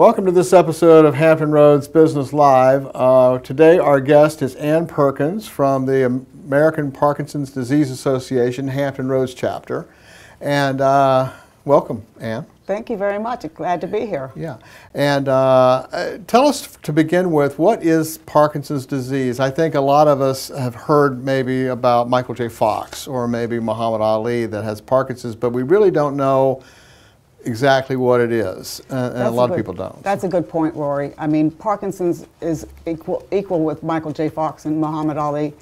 Welcome to this episode of Hampton Roads Business Live. Today our guest is Ann Perkins from the American Parkinson's Disease Association Hampton Roads chapter. And welcome, Ann. Thank you very much. Glad to be here. Yeah. And tell us to begin with, what is Parkinson's disease? I think a lot of us have heard maybe about Michael J. Fox or maybe Muhammad Ali that has Parkinson's, but we really don't know exactly what it is, and a lot of people don't. That's a good point, Rory. I mean, Parkinson's is equal with Michael J. Fox and Muhammad Ali.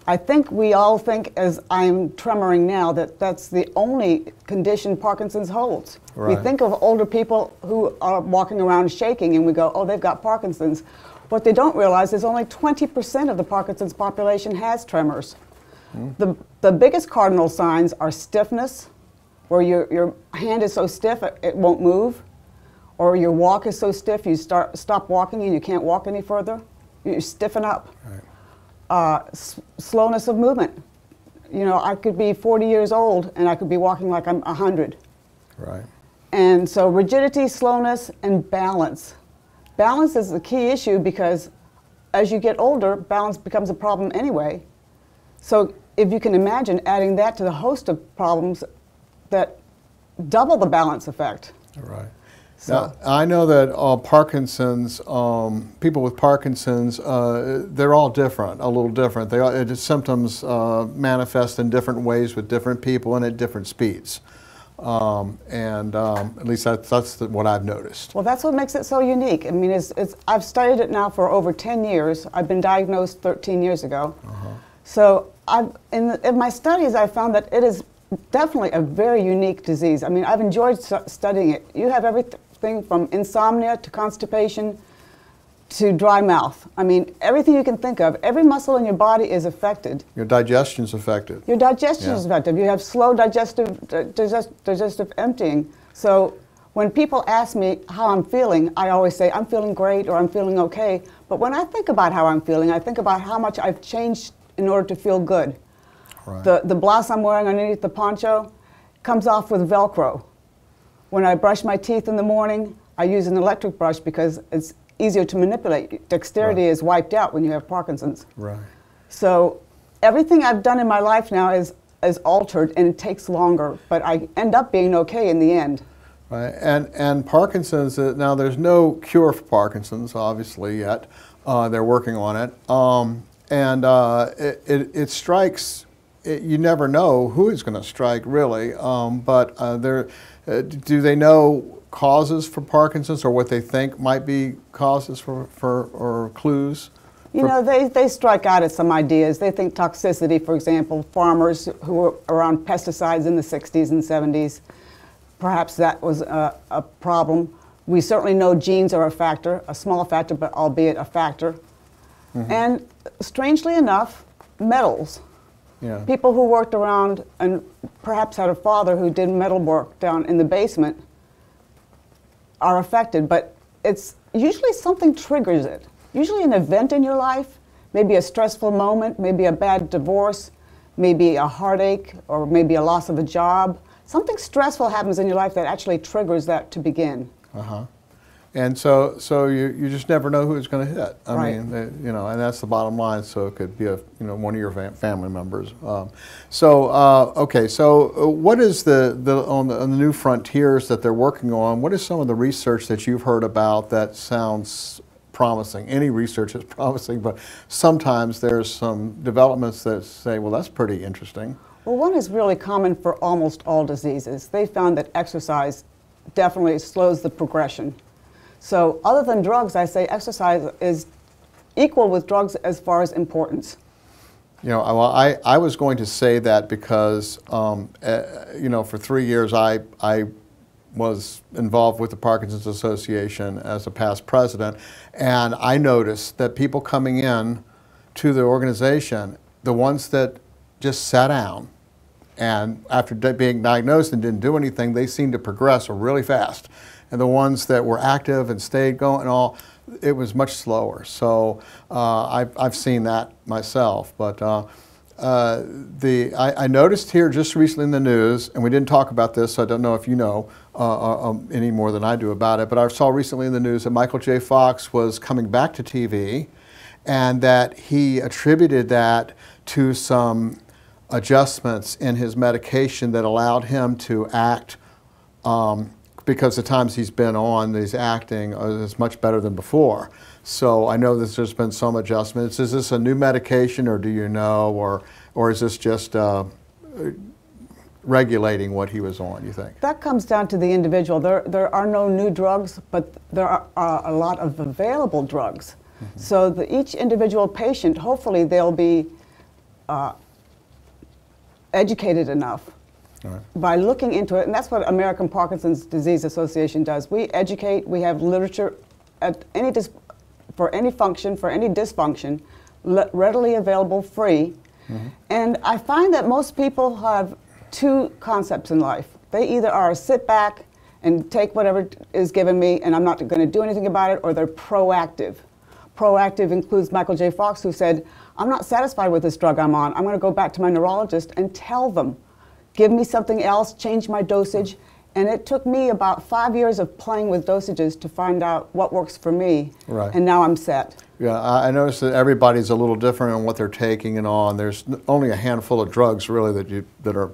I think we all think, as I'm tremoring now, that that's the only condition Parkinson's holds. Right. We think of older people who are walking around shaking and we go, oh, they've got Parkinson's. What they don't realize is only 20% of the Parkinson's population has tremors. The biggest cardinal signs are stiffness, where your hand is so stiff it won't move, or your walk is so stiff you stop walking and you can't walk any further. You stiffen up. Right. Slowness of movement. You know, I could be 40 years old and I could be walking like I'm 100. Right. And so rigidity, slowness, and balance. Balance is the key issue because as you get older, balance becomes a problem anyway. So if you can imagine adding that to the host of problems that double the balance effect. Right. So, now, I know that Parkinson's, people with Parkinson's, they're all different, a little different. The symptoms manifest in different ways with different people and at different speeds. At least that's what I've noticed. Well, that's what makes it so unique. I mean, I've studied it now for over 10 years. I've been diagnosed 13 years ago. So in my studies, I found that it is definitely a very unique disease. I mean, I've enjoyed studying it. You have everything from insomnia to constipation to dry mouth. I mean, everything you can think of. Every muscle in your body is affected. Your digestion's affected. Your digestion is affected. You have slow digestive emptying. So when people ask me how I'm feeling, I always say, I'm feeling great or I'm feeling okay. But when I think about how I'm feeling, I think about how much I've changed in order to feel good. Right. The blouse I'm wearing underneath the poncho comes off with Velcro. When I brush my teeth in the morning, I use an electric brush because it's easier to manipulate. Dexterity is wiped out when you have Parkinson's. Right. So everything I've done in my life now is altered, and it takes longer, but I end up being okay in the end. Right. And Parkinson's, now there's no cure for Parkinson's, obviously, yet. They're working on it. It strikes. You never know who is going to strike, really, but do they know causes for Parkinson's or what they think might be causes or clues? You know, they strike out at some ideas. They think toxicity, for example, farmers who were around pesticides in the 60s and 70s, perhaps that was a problem. We certainly know genes are a factor, a small factor, but albeit a factor. And strangely enough, metals. Yeah. People who worked around and perhaps had a father who did metal work down in the basement are affected, but it's usually something triggers it. Usually an event in your life, maybe a stressful moment, maybe a bad divorce, maybe a heartache, or maybe a loss of a job. Something stressful happens in your life that actually triggers that to begin. And so you just never know who it's going to hit. I Right. mean, you know, and that's the bottom line. So it could be one of your family members. Okay. So what is on the new frontiers that they're working on? What is some of the research that you've heard about that sounds promising? Any research is promising, but sometimes there's some developments that say, well, that's pretty interesting. Well, one is really common for almost all diseases. They found that exercise definitely slows the progression. So other than drugs, I say exercise is equal with drugs as far as importance. You know, well, I was going to say that because, you know, for 3 years I was involved with the Parkinson's Association as a past president, and I noticed that people coming in to the organization, the ones that just sat down and after being diagnosed and didn't do anything, they seemed to progress really fast. And the ones that were active and stayed going and all, it was much slower. So I've seen that myself. But I noticed here just recently in the news, and we didn't talk about this, so I don't know if you know, any more than I do about it. But I saw recently in the news that Michael J. Fox was coming back to TV, and that he attributed that to some adjustments in his medication that allowed him to act, because the times he's been on, he's acting is much better than before. So I know that there's been some adjustments. Is this a new medication, or do you know, or is this just regulating what he was on, you think? That comes down to the individual. There are no new drugs, but there are a lot of available drugs. Mm-hmm. So each individual patient, hopefully they'll be educated enough by looking into it, and that's what American Parkinson's Disease Association does. We educate, we have literature at for any function, for any dysfunction, readily available, free. Mm-hmm. And I find that most people have two concepts in life. They either are sit back and take whatever is given me and I'm not going to do anything about it, or they're proactive. Proactive includes Michael J. Fox, who said, I'm not satisfied with this drug I'm on. I'm going to go back to my neurologist and tell them, give me something else, change my dosage. And it took me about 5 years of playing with dosages to find out what works for me. Right. And now I'm set. Yeah, I noticed that everybody's a little different on what they're taking and on. There's only a handful of drugs really that are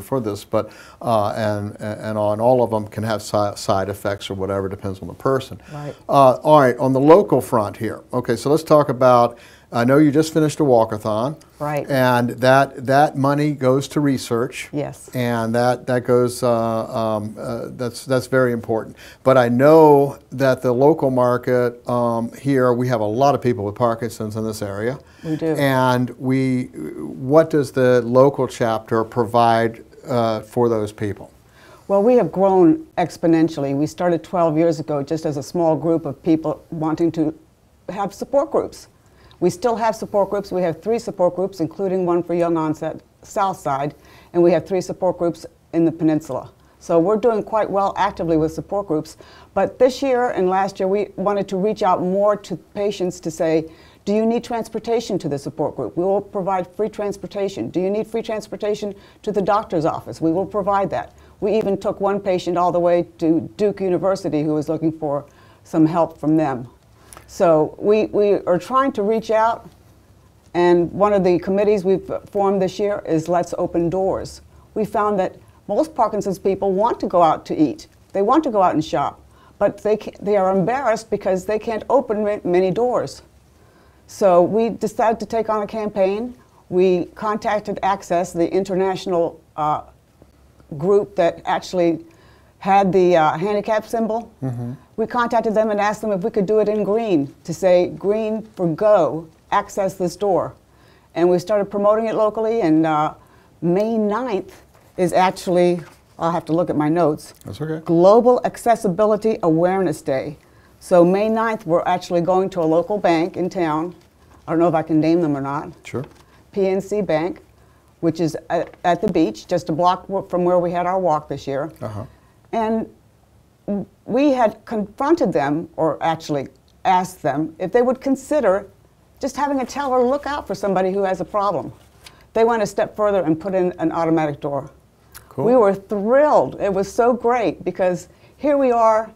for this, but and on all of them can have side effects or whatever, depends on the person. Right. All right, on the local front here. Okay, so let's talk about. I know you just finished a walkathon. Right. And that money goes to research. Yes. And that goes. That's very important. But I know that the local market here, we have a lot of people with Parkinson's in this area. We do. And what does the local chapter provide for those people? Well, we have grown exponentially. We started 12 years ago just as a small group of people wanting to have support groups. We still have support groups. We have 3 support groups, including one for young onset South Side, and we have 3 support groups in the peninsula. So we're doing quite well actively with support groups. But this year and last year, we wanted to reach out more to patients to say, do you need transportation to the support group? We will provide free transportation. Do you need free transportation to the doctor's office? We will provide that. We even took one patient all the way to Duke University who was looking for some help from them. So we are trying to reach out, and one of the committees we've formed this year is Let's Open Doors. We found that most Parkinson's people want to go out to eat. They want to go out and shop, but they are embarrassed because they can't open many doors. So we decided to take on a campaign. We contacted Access, the international group that actually had the handicap symbol. Mm-hmm. We contacted them and asked them if we could do it in green, to say, green for go, access this door. And we started promoting it locally, and May 9th is actually, I'll have to look at my notes. That's okay. Global Accessibility Awareness Day. So May 9th, we're actually going to a local bank in town. I don't know if I can name them or not. Sure. PNC Bank, which is at the beach, just a block from where we had our walk this year. Uh-huh. And we had confronted them, or actually asked them, if they would consider just having a teller look out for somebody who has a problem. They went a step further and put in an automatic door. Cool. We were thrilled. It was so great because here we are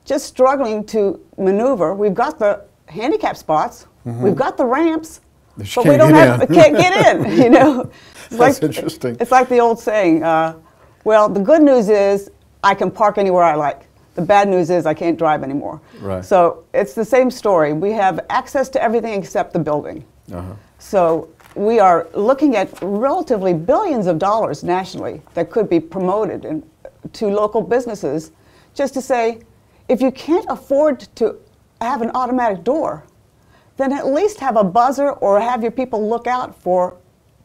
just struggling to maneuver. We've got the handicap spots, mm-hmm. We've got the ramps, but we can't get in, you know. That's interesting. It's like the old saying, well, the good news is I can park anywhere I like. The bad news is I can't drive anymore. Right. So it's the same story. We have access to everything except the building. Uh-huh. So we are looking at relatively billions of dollars nationally that could be promoted to local businesses, just to say, if you can't afford to have an automatic door, then at least have a buzzer or have your people look out for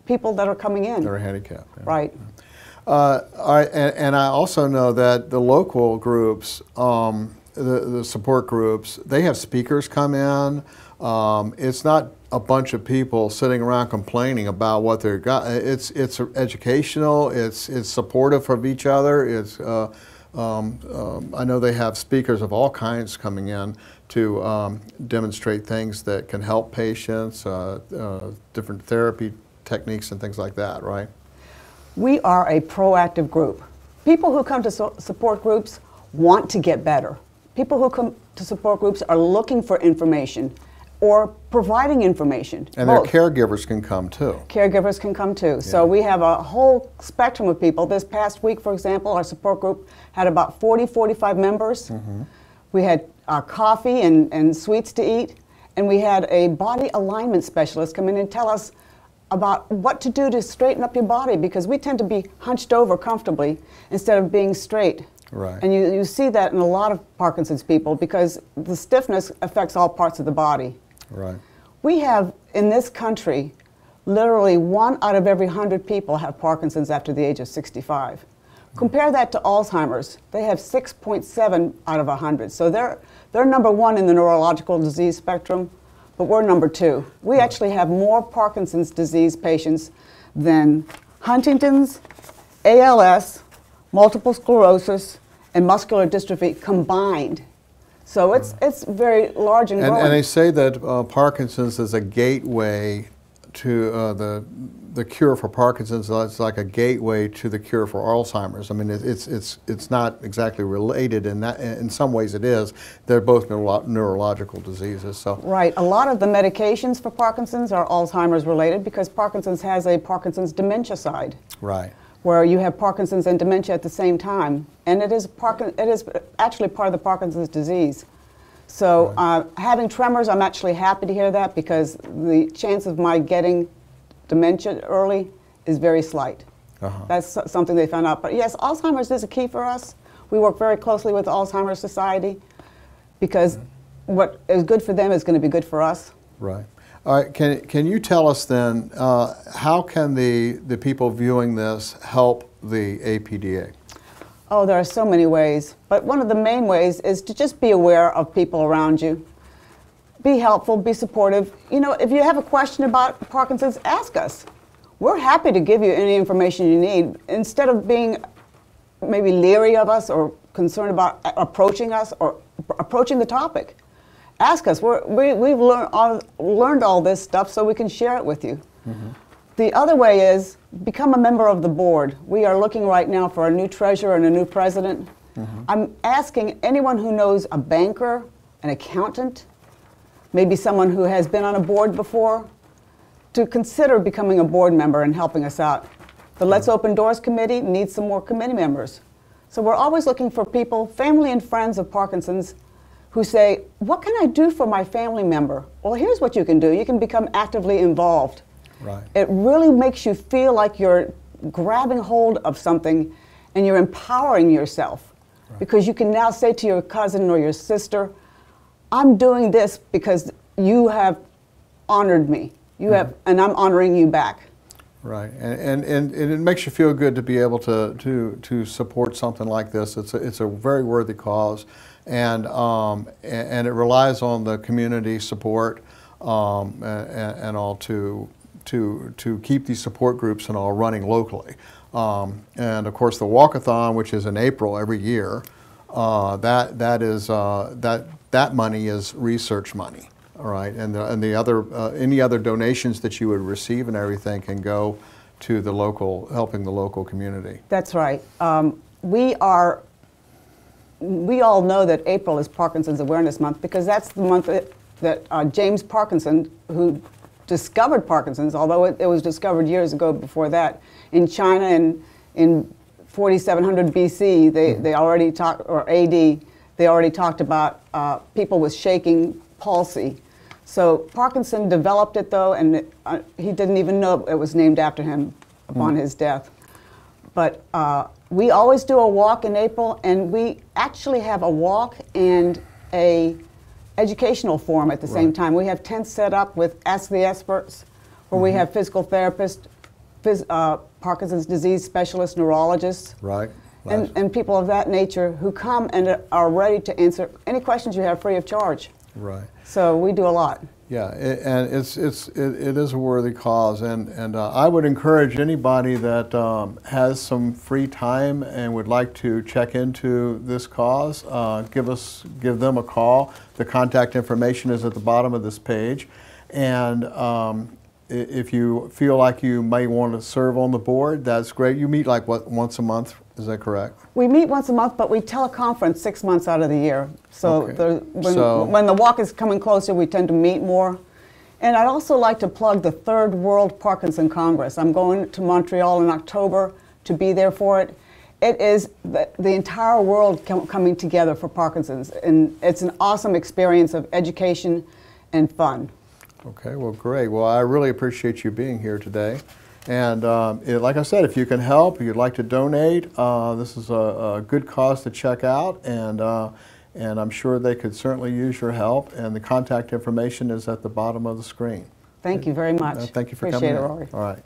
people that are coming in. That are handicapped. Yeah. Right. And I also know that the local groups, the support groups, they have speakers come in. It's not a bunch of people sitting around complaining about what they've got. It's educational. It's supportive of each other. I know they have speakers of all kinds coming in to demonstrate things that can help patients, different therapy techniques and things like that, right? We are a proactive group. people who come to support groups want to get better. People who come to support groups are looking for information or providing information. And their caregivers can come too. Caregivers can come too. Yeah. So we have a whole spectrum of people. This past week, for example, our support group had about 40, 45 members. Mm-hmm. We had coffee and sweets to eat, and we had a body alignment specialist come in and tell us about what to do to straighten up your body, because we tend to be hunched over comfortably instead of being straight. Right. And you see that in a lot of Parkinson's people, because the stiffness affects all parts of the body. Right. We have, in this country, literally 1 out of every 100 people have Parkinson's after the age of 65. Compare that to Alzheimer's. They have 6.7 out of 100. So they're number 1 in the neurological disease spectrum, but we're number 2. We actually have more Parkinson's disease patients than Huntington's, ALS, multiple sclerosis, and muscular dystrophy combined. So it's very large and growing. And they say that Parkinson's is a gateway to the cure for Parkinson's. It's like a gateway to the cure for Alzheimer's. I mean, it's not exactly related in that. In some ways, it is. They're both neurological diseases. So right. A lot of the medications for Parkinson's are Alzheimer's related, because Parkinson's has a Parkinson's dementia side. Right. Where you have Parkinson's and dementia at the same time, and it is actually part of the Parkinson's disease. So right. Having tremors, I'm actually happy to hear that, because the chance of my getting dementia early is very slight. Uh-huh. That's something they found out. But yes, Alzheimer's is a key for us. We work very closely with the Alzheimer's Society, because what is good for them is going to be good for us. Right. All right, can you tell us then, how can the people viewing this help the APDA? Oh, there are so many ways, but one of the main ways is to just be aware of people around you. Be helpful, be supportive. You know, if you have a question about Parkinson's, ask us. We're happy to give you any information you need. Instead of being maybe leery of us or concerned about approaching us or approaching the topic. Ask us. We've learned all this stuff so we can share it with you. Mm-hmm. The other way is become a member of the board. We are looking right now for a new treasurer and a new president. Mm-hmm. I'm asking anyone who knows a banker, an accountant, maybe someone who has been on a board before, to consider becoming a board member and helping us out. The Let's Open Doors Committee needs some more committee members. So we're always looking for people, family and friends of Parkinson's, who say, what can I do for my family member? Well, here's what you can do. You can become actively involved. Right. It really makes you feel like you're grabbing hold of something and you're empowering yourself. Right. Because you can now say to your cousin or your sister, I'm doing this because you have honored me. You have, and I'm honoring you back. Right, and it makes you feel good to be able to support something like this. It's a very worthy cause, and it relies on the community support and all to keep these support groups and all running locally. And of course, the walkathon, which is in April every year, that money is research money. All right, and the other any other donations that you would receive and everything can go to the local, helping the local community. That's right. We all know that April is Parkinson's Awareness Month, because that's the month that James Parkinson, who discovered Parkinson's, although it was discovered years ago before that, in China and in 4700 BC, they already talked, or AD, they already talked about people with shaking palsy. So Parkinson developed it, though, and he didn't even know it was named after him upon his death. But we always do a walk in April, and we actually have a walk and a educational forum at the same time. We have tents set up with Ask the Experts, where we have physical therapists, Parkinson's disease specialists, neurologists, and people of that nature who come and are ready to answer any questions you have free of charge. Right. So we do a lot. Yeah, and it is a worthy cause, and I would encourage anybody that has some free time and would like to check into this cause, give them a call. The contact information is at the bottom of this page, and if you feel like you may want to serve on the board, that's great. You meet like once a month, Is that correct? We meet once a month, but we teleconference 6 months out of the year. So, Okay. when the walk is coming closer, we tend to meet more. And I'd also like to plug the Third World Parkinson Congress. I'm going to Montreal in October to be there for it. It is the entire world coming together for Parkinson's, and it's an awesome experience of education and fun. Okay, well, great. Well, I really appreciate you being here today. And like I said, if you can help, if you'd like to donate, this is a good cause to check out, and I'm sure they could certainly use your help. And the contact information is at the bottom of the screen. Thank you very much. Thank you for Appreciate coming it, in. Rory. All right.